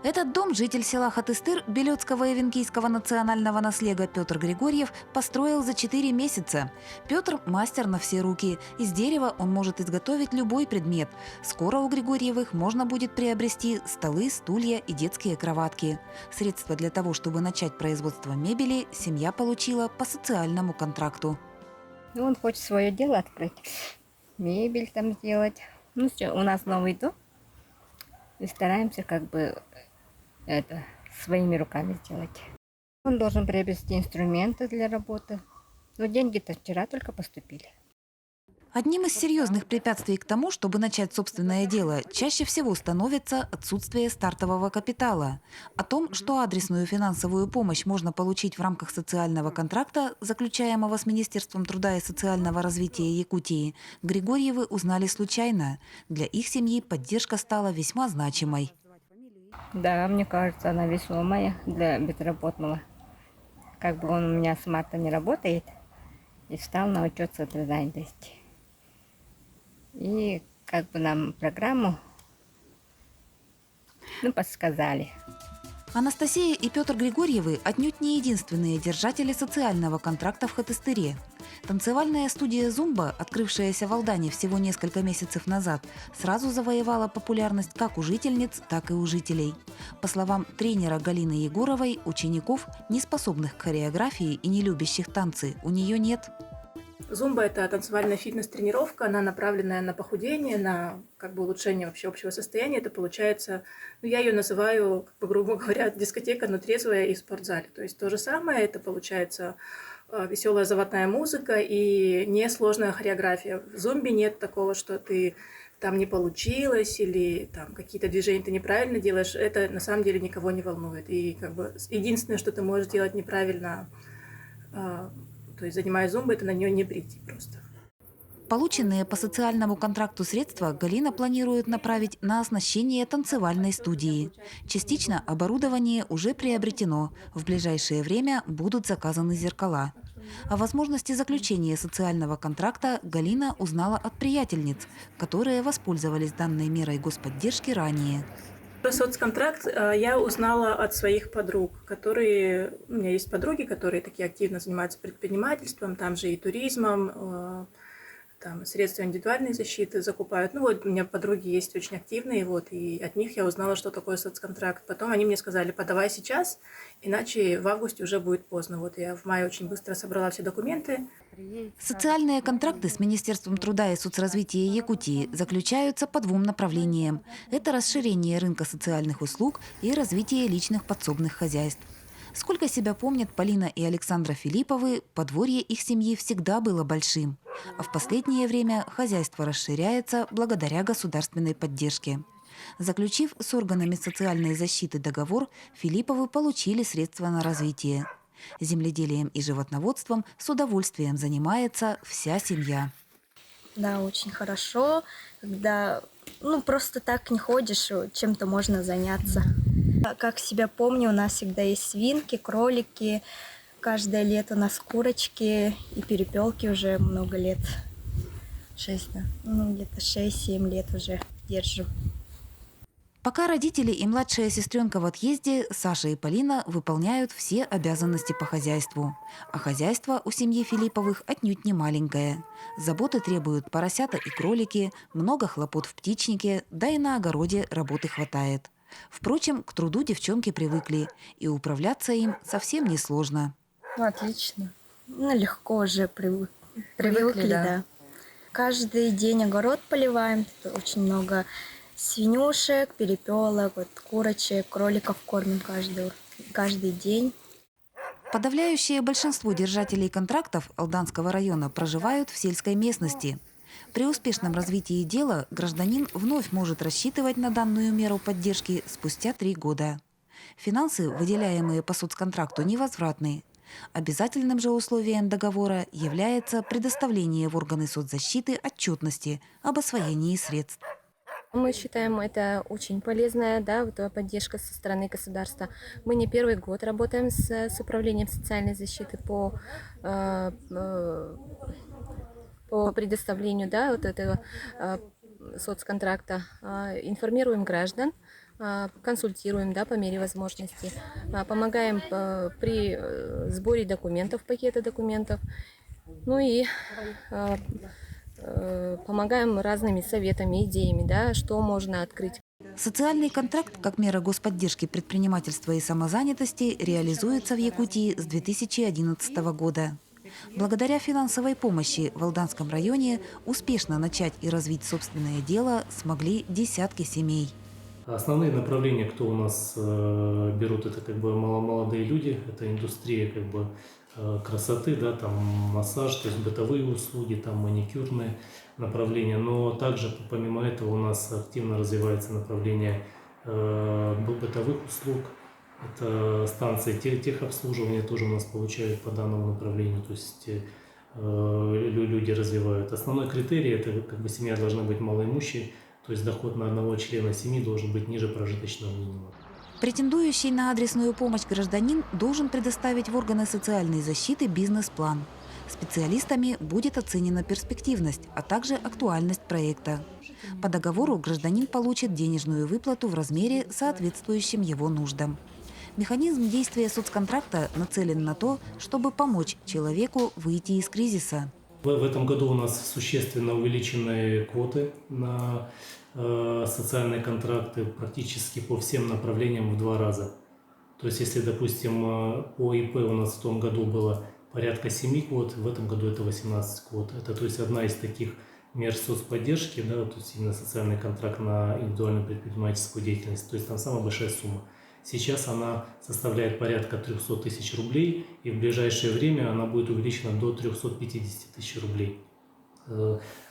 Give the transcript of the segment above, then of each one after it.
Этот дом житель села Хатыстыр Белецкого и Венкийского национального наслега Петр Григорьев построил за 4 месяца. Петр – мастер на все руки. Из дерева он может изготовить любой предмет. Скоро у Григорьевых можно будет приобрести столы, стулья и детские кроватки. Средства для того, чтобы начать производство мебели, семья получила по социальному контракту. Ну, он хочет свое дело открыть, мебель там сделать. Ну все, у нас новый дом. И стараемся это своими руками сделать. Он должен приобрести инструменты для работы. Но деньги-то вчера только поступили. Одним из серьезных препятствий к тому, чтобы начать собственное дело, чаще всего становится отсутствие стартового капитала. О том, что адресную финансовую помощь можно получить в рамках социального контракта, заключаемого с Министерством труда и социального развития Якутии, Григорьевы узнали случайно. Для их семьи поддержка стала весьма значимой. Да, мне кажется, она весомая для безработного. Как бы он у меня с марта не работает и встал на учет соцзанятости. И как бы нам программу подсказали. Анастасия и Петр Григорьевы отнюдь не единственные держатели социального контракта в Хатыстыре. Танцевальная студия «Зумба», открывшаяся в Алдане всего несколько месяцев назад, сразу завоевала популярность как у жительниц, так и у жителей. По словам тренера Галины Егоровой, учеников, не способных к хореографии и не любящих танцы, у нее нет. Зумба – это танцевальная фитнес-тренировка, она направленная на похудение, на улучшение вообще общего состояния. Это получается, я ее называю, грубо говоря, дискотека, но трезвая и в спортзале. То есть то же самое, это получается веселая заводная музыка и несложная хореография. В зумбе нет такого, что ты там не получилось или там какие-то движения ты неправильно делаешь. Это на самом деле никого не волнует. И единственное, что ты можешь делать неправильно, то есть, занимаясь зумбой, это на нее не прийти просто. Полученные по социальному контракту средства Галина планирует направить на оснащение танцевальной студии. Частично оборудование уже приобретено. В ближайшее время будут заказаны зеркала. О возможности заключения социального контракта Галина узнала от приятельниц, которые воспользовались данной мерой господдержки ранее. Про соцконтракт я узнала от своих подруг, у меня есть подруги, которые такие активно занимаются предпринимательством, там же и туризмом, там средства индивидуальной защиты закупают. У меня подруги есть очень активные, и от них я узнала, что такое соцконтракт. Потом они мне сказали: подавай сейчас, иначе в августе уже будет поздно. Я в мае очень быстро собрала все документы. Социальные контракты с Министерством труда и соцразвития Якутии заключаются по двум направлениям. Это расширение рынка социальных услуг и развитие личных подсобных хозяйств. Сколько себя помнят Полина и Александра Филипповы, подворье их семьи всегда было большим. А в последнее время хозяйство расширяется благодаря государственной поддержке. Заключив с органами социальной защиты договор, Филипповы получили средства на развитие. Земледелием и животноводством с удовольствием занимается вся семья. Да, очень хорошо, когда просто так не ходишь, чем-то можно заняться. Как себя помню, у нас всегда есть свинки, кролики, каждое лето у нас курочки и перепелки уже много лет. 6, да. Где-то 6-7 лет уже держим. Пока родители и младшая сестренка в отъезде, Саша и Полина выполняют все обязанности по хозяйству. А хозяйство у семьи Филипповых отнюдь не маленькое. Заботы требуют поросята и кролики, много хлопот в птичнике, да и на огороде работы хватает. Впрочем, к труду девчонки привыкли, и управляться им совсем не сложно. Отлично. Легко уже привыкли, да. Каждый день огород поливаем, очень много свинюшек, перепелок, курочек, кроликов кормим каждый день. Подавляющее большинство держателей контрактов Алданского района проживают в сельской местности. При успешном развитии дела гражданин вновь может рассчитывать на данную меру поддержки спустя 3 года. Финансы, выделяемые по соцконтракту, невозвратны. Обязательным же условием договора является предоставление в органы соцзащиты отчетности об освоении средств. Мы считаем, это очень полезная поддержка со стороны государства. Мы не первый год работаем с управлением социальной защиты по предоставлению этого соцконтракта. Информируем граждан консультируем, да, по мере возможности, помогаем при сборе документов, пакета документов, ну и помогаем разными советами, идеями, да, что можно открыть. Социальный контракт как мера господдержки предпринимательства и самозанятости реализуется в Якутии с 2011 года. Благодаря финансовой помощи в Алданском районе успешно начать и развить собственное дело смогли десятки семей. Основные направления, кто у нас берут, это как бы молодые люди, это индустрия как бы красоты, да, там массаж, то есть бытовые услуги, там маникюрные направления. Но также помимо этого у нас активно развивается направление бытовых услуг. Это станции техобслуживания тоже у нас получают по данному направлению, то есть люди развивают. Основной критерий – это как бы семья должна быть малоимущей, то есть доход на одного члена семьи должен быть ниже прожиточного минимума. Претендующий на адресную помощь гражданин должен предоставить в органы социальной защиты бизнес-план. Специалистами будет оценена перспективность, а также актуальность проекта. По договору гражданин получит денежную выплату в размере, соответствующем его нуждам. Механизм действия соцконтракта нацелен на то, чтобы помочь человеку выйти из кризиса. В этом году у нас существенно увеличены квоты на социальные контракты практически по всем направлениям в 2 раза. То есть, если, допустим, по ИП у нас в том году было порядка 7 квот, в этом году это 18 квот. Это, то есть, одна из таких мер соцподдержки, да, то есть именно социальный контракт на индивидуальную предпринимательскую деятельность. То есть, там самая большая сумма. Сейчас она составляет порядка 300 тысяч рублей, и в ближайшее время она будет увеличена до 350 тысяч рублей.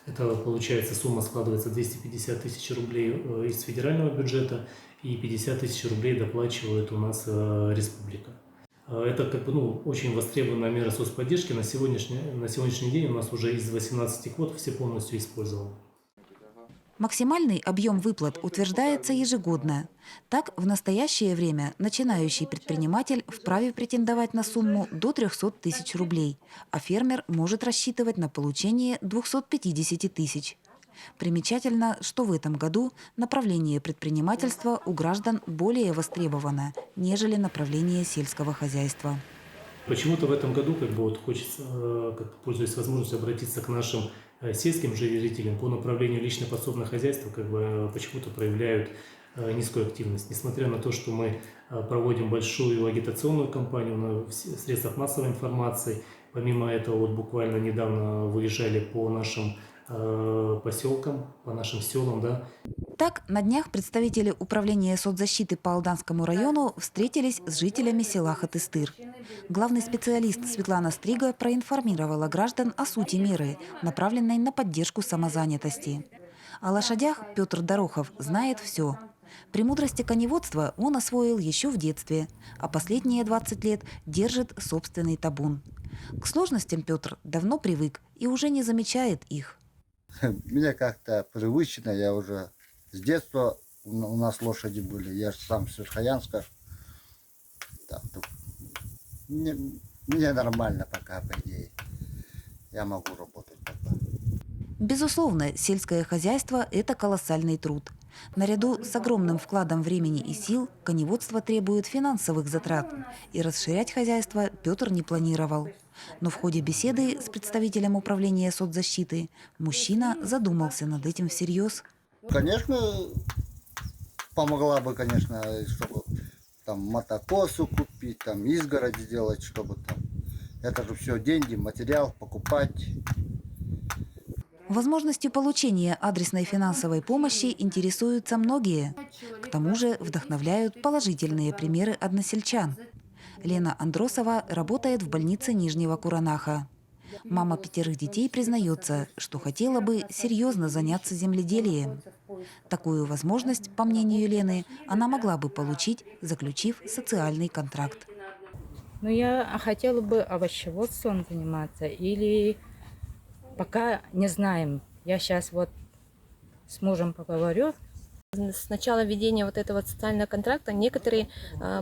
Это, получается, сумма складывается 250 тысяч рублей из федерального бюджета, и 50 тысяч рублей доплачивает у нас республика. Это как бы, очень востребованная мера соцподдержки. На сегодняшний день у нас уже из 18 квот все полностью использованы. Максимальный объем выплат утверждается ежегодно. Так, в настоящее время начинающий предприниматель вправе претендовать на сумму до 300 тысяч рублей, а фермер может рассчитывать на получение 250 тысяч. Примечательно, что в этом году направление предпринимательства у граждан более востребовано, нежели направление сельского хозяйства. Почему-то в этом году хочется, пользуясь возможностью, обратиться к нашим сельским жителям по направлению личное подсобное хозяйство, почему-то проявляют низкую активность. Несмотря на то, что мы проводим большую агитационную кампанию в средствах массовой информации, помимо этого буквально недавно выезжали по нашим поселкам, по нашим селам, да. Так, на днях представители Управления соцзащиты по Алданскому району встретились с жителями села Хатыстыр. Главный специалист Светлана Стрига проинформировала граждан о сути меры, направленной на поддержку самозанятости. О лошадях Петр Дорохов знает все. Премудрости коневодства он освоил еще в детстве, а последние 20 лет держит собственный табун. К сложностям Петр давно привык и уже не замечает их. Мне как-то привычно, я уже с детства у нас лошади были, я же сам с Верхоянска. Мне нормально пока, по идее. Я могу работать пока. Безусловно, сельское хозяйство – это колоссальный труд. Наряду с огромным вкладом времени и сил коневодство требует финансовых затрат, и расширять хозяйство Петр не планировал. Но в ходе беседы с представителем управления соцзащиты мужчина задумался над этим всерьез. Конечно, помогла бы, конечно, чтобы там мотокосу купить, там изгородь сделать, чтобы там. Это же все деньги, материал покупать. Возможностью получения адресной финансовой помощи интересуются многие. К тому же вдохновляют положительные примеры односельчан. Лена Андросова работает в больнице Нижнего Куранаха. Мама 5 детей признается, что хотела бы серьезно заняться земледелием. Такую возможность, по мнению Лены, она могла бы получить, заключив социальный контракт. Я хотела бы овощеводством заниматься или пока не знаем. Я сейчас с мужем поговорю, С начала введения вот этого вот социального контракта некоторые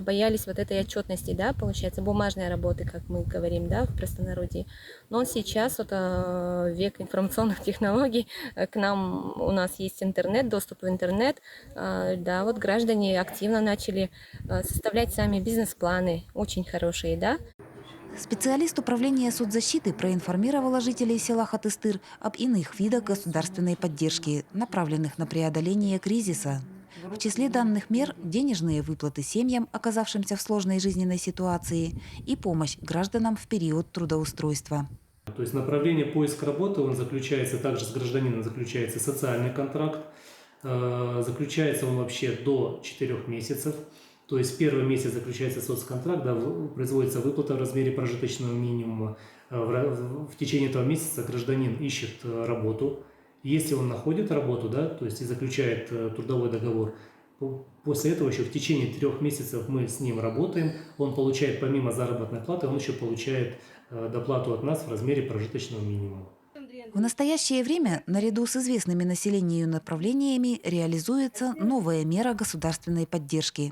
боялись вот этой отчетности, да, получается, бумажной работы, как мы говорим, да, в простонародье. Но сейчас вот век информационных технологий, у нас есть интернет, доступ в интернет, да, вот граждане активно начали составлять сами бизнес-планы, очень хорошие, да. Специалист управления соцзащиты проинформировала жителей села Хатыстыр об иных видах государственной поддержки, направленных на преодоление кризиса. В числе данных мер – денежные выплаты семьям, оказавшимся в сложной жизненной ситуации, и помощь гражданам в период трудоустройства. То есть направление поиска работы, он заключается, также с гражданином заключается социальный контракт. Заключается он вообще до 4 месяцев. То есть первый месяц заключается соцконтракт, да, производится выплата в размере прожиточного минимума. В течение этого месяца гражданин ищет работу. Если он находит работу, да, то есть и заключает трудовой договор, после этого еще в течение 3 месяцев мы с ним работаем. Он получает помимо заработной платы, он еще получает доплату от нас в размере прожиточного минимума. В настоящее время наряду с известными населению направлениями реализуется новая мера государственной поддержки.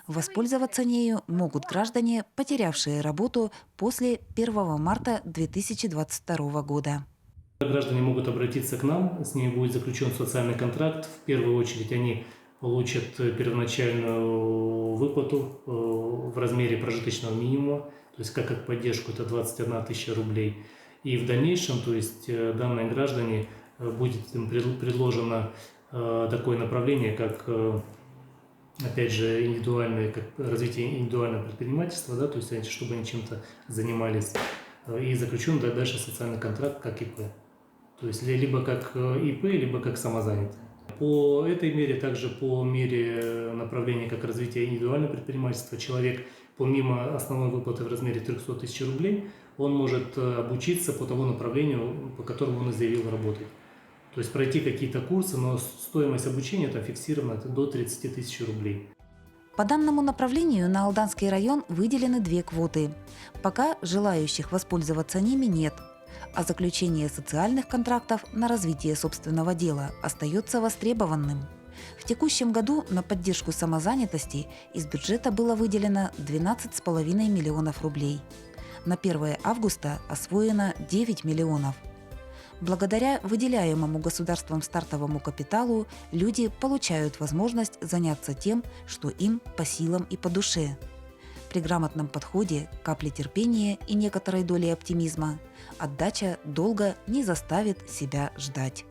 Воспользоваться нею могут граждане, потерявшие работу после 1 марта 2022 года. Граждане могут обратиться к нам, с ними будет заключен социальный контракт. В первую очередь они получат первоначальную выплату в размере прожиточного минимума, то есть как поддержку это 21 000 рублей. И в дальнейшем, то есть данные граждане, будет им предложено такое направление, как, опять же, развитие индивидуального предпринимательства, да, то есть чтобы они чем-то занимались. И заключен дальше социальный контракт как ИП. То есть либо как ИП, либо как самозанятый. По этой мере, также по мере направления как развитие индивидуального предпринимательства, человек помимо основной выплаты в размере 300 000 рублей, он может обучиться по тому направлению, по которому он заявил работать. То есть пройти какие-то курсы, но стоимость обучения там фиксирована до 30 000 рублей. По данному направлению на Алданский район выделены 2 квоты. Пока желающих воспользоваться ними нет. А заключение социальных контрактов на развитие собственного дела остается востребованным. В текущем году на поддержку самозанятости из бюджета было выделено 12,5 миллионов рублей. На 1 августа освоено 9 миллионов. Благодаря выделяемому государством стартовому капиталу люди получают возможность заняться тем, что им по силам и по душе. При грамотном подходе, капле терпения и некоторой доли оптимизма отдача долго не заставит себя ждать.